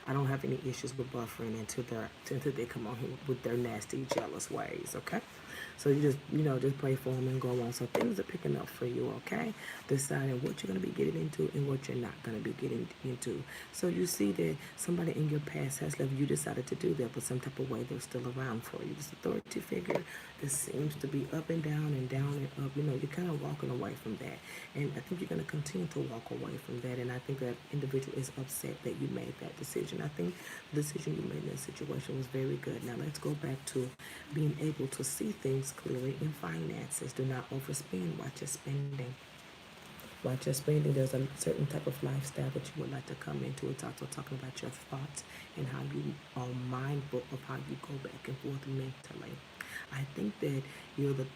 I don't have any issues with buffering until they come on here with their nasty, jealous ways, okay? So you just, just pray for them and go on. So things are picking up for you, okay? Deciding what you're going to be getting into and what you're not going to be getting into. So you see that somebody in your past has left. You decided to do that, but some type of way they're still around for you. This authority figure, this seems to be up and down and up. You're kind of walking away from that. And I think you're going to continue to walk away from that. And I think that individual is upset that you made that decision. I think the decision you made in that situation was very good. Now let's go back to being able to see things clearly in finances. Do not overspend. Watch your spending. Watch your spending. There's a certain type of lifestyle that you would like to come into. It's also talking about your thoughts and how you are mindful of how you go back and forth mentally. I think that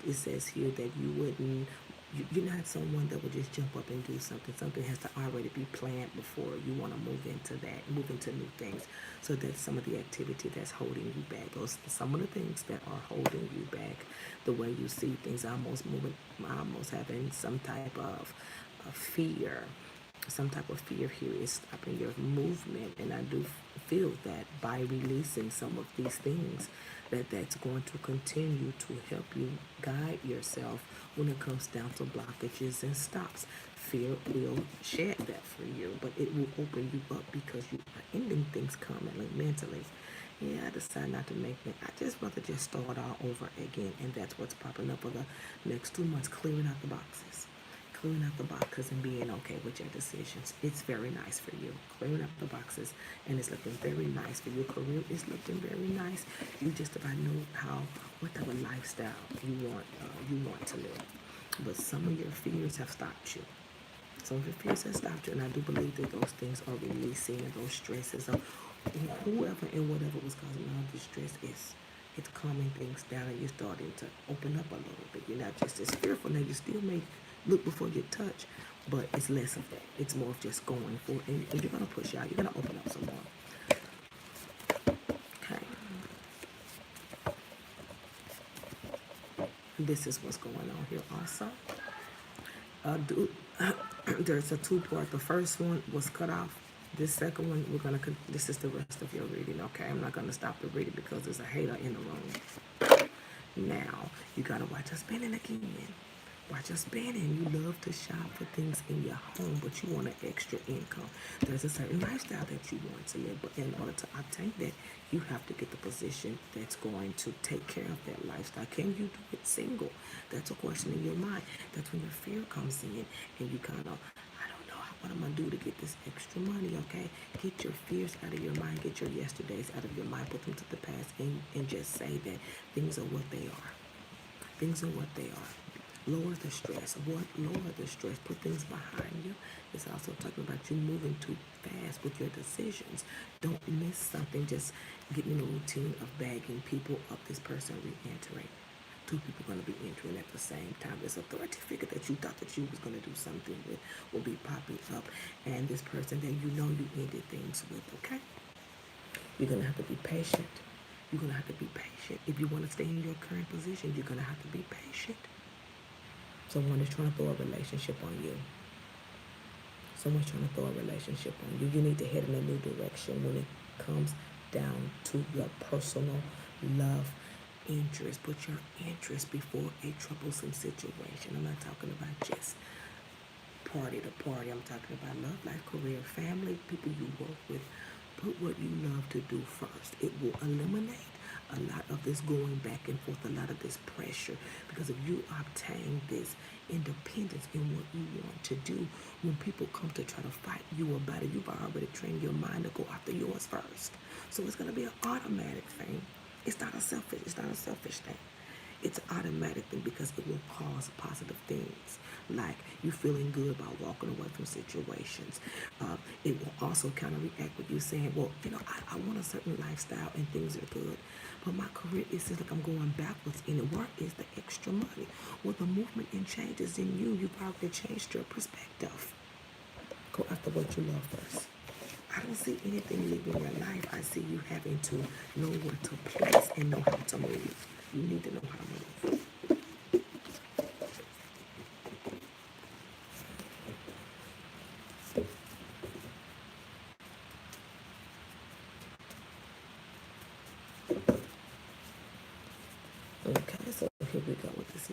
it says here that you wouldn't. You're not someone that would just jump up and do something. Something has to already be planned before you want to move into that, move into new things. So that's some of the activity that's holding you back. Those some of the things that are holding you back. The way you see things, almost having some type of fear. Some type of fear here is stopping your movement, and I do feel that by releasing some of these things, that's going to continue to help you guide yourself when it comes down to blockages and stops. Fear will shed that for you, but it will open you up because you are ending things calmly, mentally. Yeah, I decided not to make it. I just rather just start all over again, and that's what's popping up for the next 2 months, clearing out the boxes. Clearing out the boxes and being okay with your decisions. It's very nice for you. Clearing up the boxes, and it's looking very nice for your career. Is looking very nice. You just about know what type of lifestyle you want to live. But some of your fears have stopped you. Some of your fears have stopped you, and I do believe that those things are releasing, and those stresses of whoever and whatever was causing all this stress is. It's calming things down, and you're starting to open up a little bit. You're not just as fearful now. You still may look before you touch, but it's less of that. It's more of just going for it, and you're gonna push out. You're gonna open up some more. Okay. This is what's going on here also. There's a two-part. The first one was cut off. This second one, this is the rest of your reading, okay? I'm not gonna stop the reading because there's a hater in the room. Now, you gotta watch us spending again. Watch us spending. You love to shop for things in your home, but you want an extra income. There's a certain lifestyle that you want to live, but in order to obtain that, you have to get the position that's going to take care of that lifestyle. Can you do it single? That's a question in your mind. That's when your fear comes in, and you kind of, I don't know what I'm gonna do to get this extra money. Okay, get your fears out of your mind. Get your yesterdays out of your mind. Put them to the past, and just say that things are what they are. Things are what they are. Lower the stress. Lower the stress. Put things behind you. It's also talking about you moving too fast with your decisions. Don't miss something. Just get in a routine of bagging people up. This person re-entering. Two people going to be entering at the same time. This authority figure that you thought that you was going to do something with will be popping up. And this person that you ended things with, okay? You're going to have to be patient. You're going to have to be patient. If you want to stay in your current position, you're going to have to be patient. Someone is trying to throw a relationship on you. Someone's trying to throw a relationship on you. You need to head in a new direction when it comes down to your personal love interest. Put your interest before a troublesome situation. I'm not talking about just party to party. I'm talking about love, life, career, family, people you work with. Put what you love to do first. It will eliminate a lot of this going back and forth, a lot of this pressure. Because if you obtain this independence in what you want to do, when people come to try to fight you about it, you've already trained your mind to go after yours first. So it's going to be an automatic thing. It's not a selfish thing. It's an automatic thing because it will cause positive things, like you feeling good about walking away from situations. It will also kind of react with you saying, well, I want a certain lifestyle and things are good, but my career, it seems like I'm going backwards, and where is the extra money? Well, the movement and changes in you. You've already changed your perspective. Go after what you love first. I don't see anything leaving your life. I see you having to know where to place and know how to move. You need to know how to move.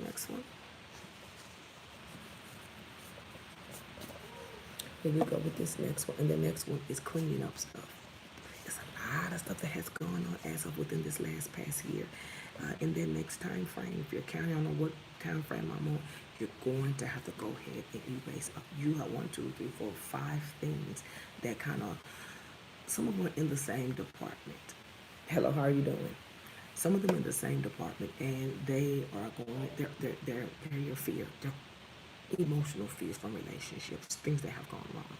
next one. Here we go with this next one. And the next one is cleaning up stuff. It's a lot of stuff that has gone on as of within this past year. In the next time frame, if you're counting on what time frame I'm on, you're going to have to go ahead and erase up. You have 1, 2, 3, 4, 5 things that kind of, some of them are in the same department. Hello, how are you doing? Some of them in the same department, and they are going. They're your fear. They're emotional fears from relationships, things that have gone wrong.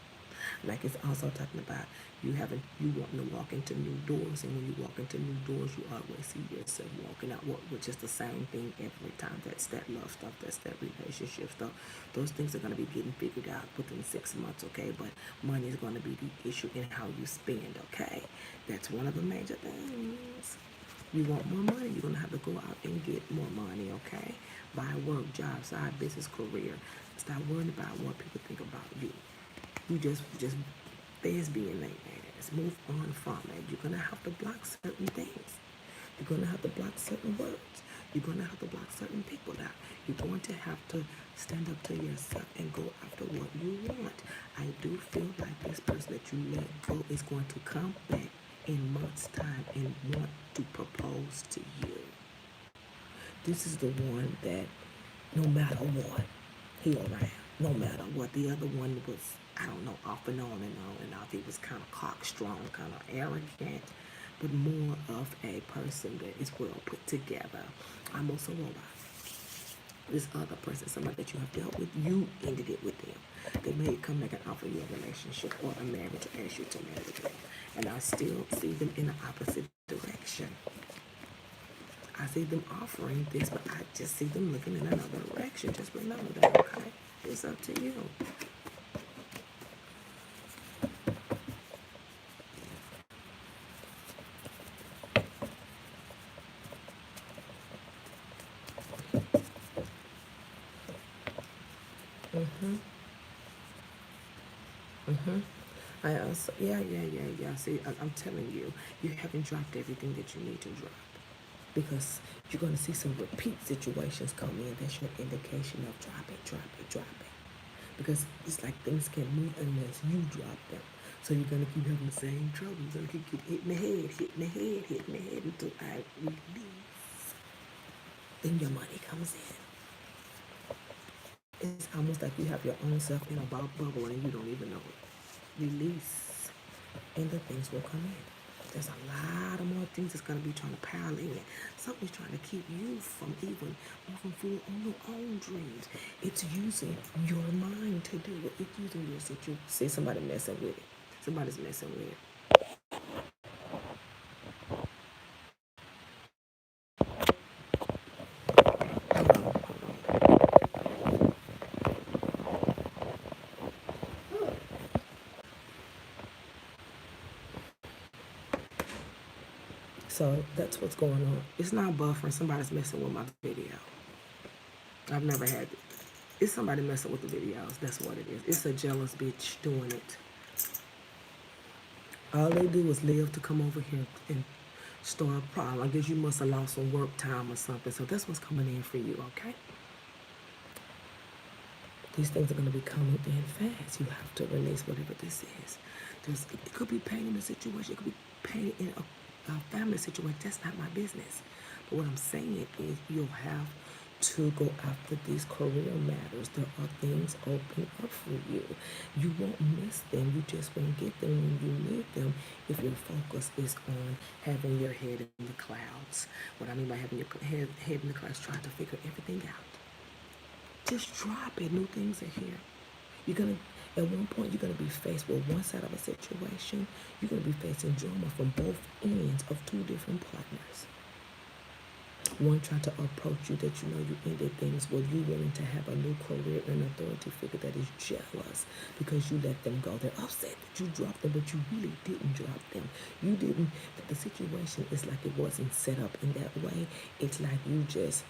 Like it's also talking about you wanting to walk into new doors, and when you walk into new doors, you always see yourself walking out, which is the same thing every time. That's that love stuff, that's that relationship stuff. Those things are going to be getting figured out within 6 months, okay? But money is going to be the issue in how you spend, okay? That's one of the major things. You want more money, you're going to have to go out and get more money, okay? Buy work, job, side business, career. Stop worrying about what people think about you. You just thespian their ass. Move on from it. You're going to have to block certain things. You're going to have to block certain words. You're going to have to block certain people out. You're going to have to stand up to yourself and go after what you want. I do feel like this person that you let go is going to come back in months' time and want to propose to you. This is the one that no matter what, he around. No matter what. The other one was, I don't know, off and on and on and off. He was kind of cockstrong, kind of arrogant, but more of a person that is well put together. Almost a robot. This other person, somebody that you have dealt with, you ended it with them. They may come back and offer you a relationship or a marriage or ask you to marry them. And I still see them in the opposite direction. I see them offering this, but I just see them looking in another direction. Just remember that, okay? It's up to you. I also, yeah. See, I'm telling you, you haven't dropped everything that you need to drop. Because you're going to see some repeat situations come in. That's your indication of drop it. Because it's like things can't move unless you drop them. So you're going to keep having the same trouble. You're going to keep hitting the head until I release. Then your money comes in. It's almost like you have your own self in a bubble and you don't even know it. Release, and the things will come in. There's a lot of more things that's going to be trying to pile in. Something's trying to keep you from even moving forward on your own dreams. It's using your mind to do it. It's using your situation. See somebody messing with it. Somebody's messing with it. So that's what's going on. It's not buffering. Somebody's messing with my video. I've never had it. It's somebody messing with the videos. That's what it is. It's a jealous bitch doing it. All they do is live to come over here and start a problem. I guess you must have lost some work time or something. So that's what's coming in for you, okay? These things are going to be coming in fast. You have to release whatever this is. It could be pain in the situation. It could be pain in a family situation. That's not my business. But what I'm saying is you'll have to go after these career matters. There are things open up for you. You won't miss them. You just won't get them when you need them if your focus is on having your head in the clouds. What I mean by having your head in the clouds, trying to figure everything out. Just drop it. New things are here. At one point, you're going to be faced with one side of a situation. You're going to be facing drama from both ends of two different partners. One tried to approach you that you know you ended things with you willing to have a new career and authority figure that is jealous because you let them go. They're upset that you dropped them, but you really didn't drop them. You didn't. The situation is like it wasn't set up in that way. It's like you just,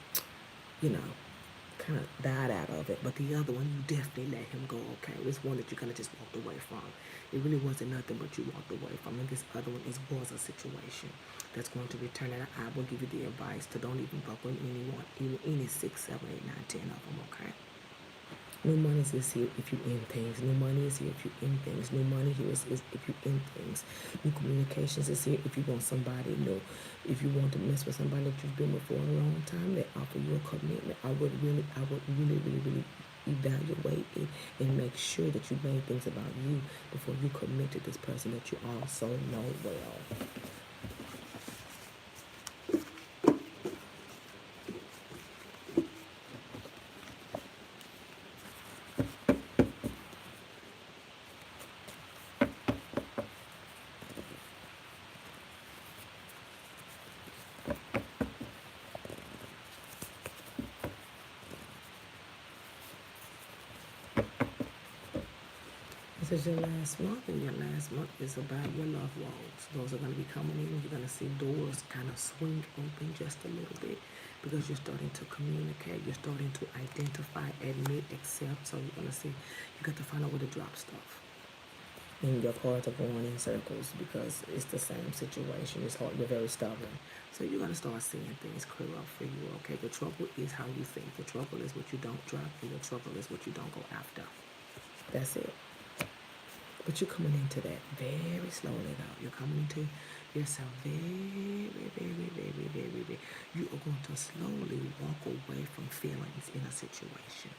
kind of died out of it. But the other one, you definitely let him go, okay? This one that you kind of just walked away from. It really wasn't nothing but you walked away from. And this other one was a situation that's going to return. And I will give you the advice to don't even buck with anyone, any 6, 7, 8, 9, 10 of them, okay? New money is here if you end things. New money is here if you end things. New money here is if you end things. New communications is here if you want somebody new. If you want to mess with somebody that you've been with for a long time, they offer you a commitment. I would really evaluate it and make sure that you made things about you before you commit to this person that you also know well. This is your last month, and your last month is about your love woes. Those are going to be coming in. You're going to see doors kind of swing open just a little bit because you're starting to communicate. You're starting to identify, admit, accept. So you're going to see, you got to find out where to drop stuff. And your cards are going in circles because it's the same situation. It's hard. You're very stubborn. So you're going to start seeing things clear up for you, okay? The trouble is how you think. The trouble is what you don't drop, and the trouble is what you don't go after. That's it. But you're coming into that very slowly, though. You're coming into yourself very. You are going to slowly walk away from feelings in a situation.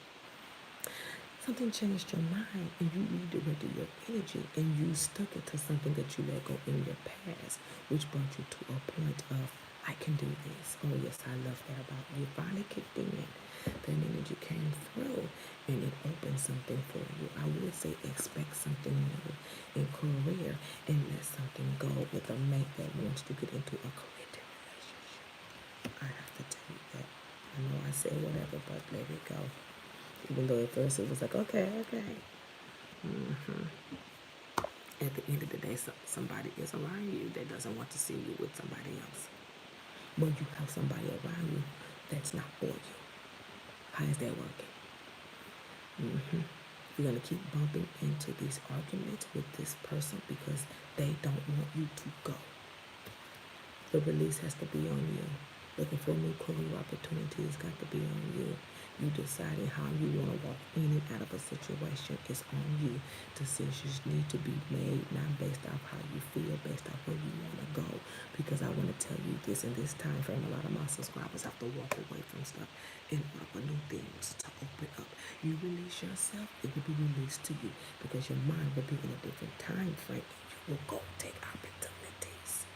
Something changed your mind and you redirected your energy and you stuck it to something that you let go in your past, which brought you to a point of, I can do this. Oh, yes, I love that about you. Finally kicked in. That energy came through and it opened something for you. I would say expect something new in career and let something go with a mate that wants to get into a committed relationship. I have to tell you that. I know I said whatever, but let it go. Even though at first it was like, okay. At the end of the day, somebody is around you that doesn't want to see you with somebody else. But you have somebody around you that's not for you. How is that working? You're going to keep bumping into these arguments with this person because they don't want you to go. The release has to be on you. Looking for a new career opportunity has got to be on you. You deciding how you want to walk in and out of a situation is on you. Decisions need to be made not based off how you feel, based off where you want to go. Because I want to tell you this, in this time frame, a lot of my subscribers have to walk away from stuff in order for new things to open up. You release yourself, it will be released to you because your mind will be in a different time frame and you will go take opportunities.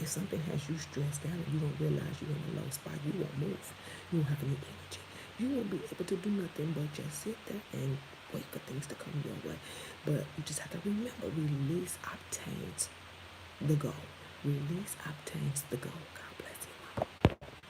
If something has you stressed out and you don't realize you're in a low spot, you won't move. You won't have any energy. You won't be able to do nothing but just sit there and wait for things to come your way. But you just have to remember, release obtains the goal. Release obtains the goal, guys.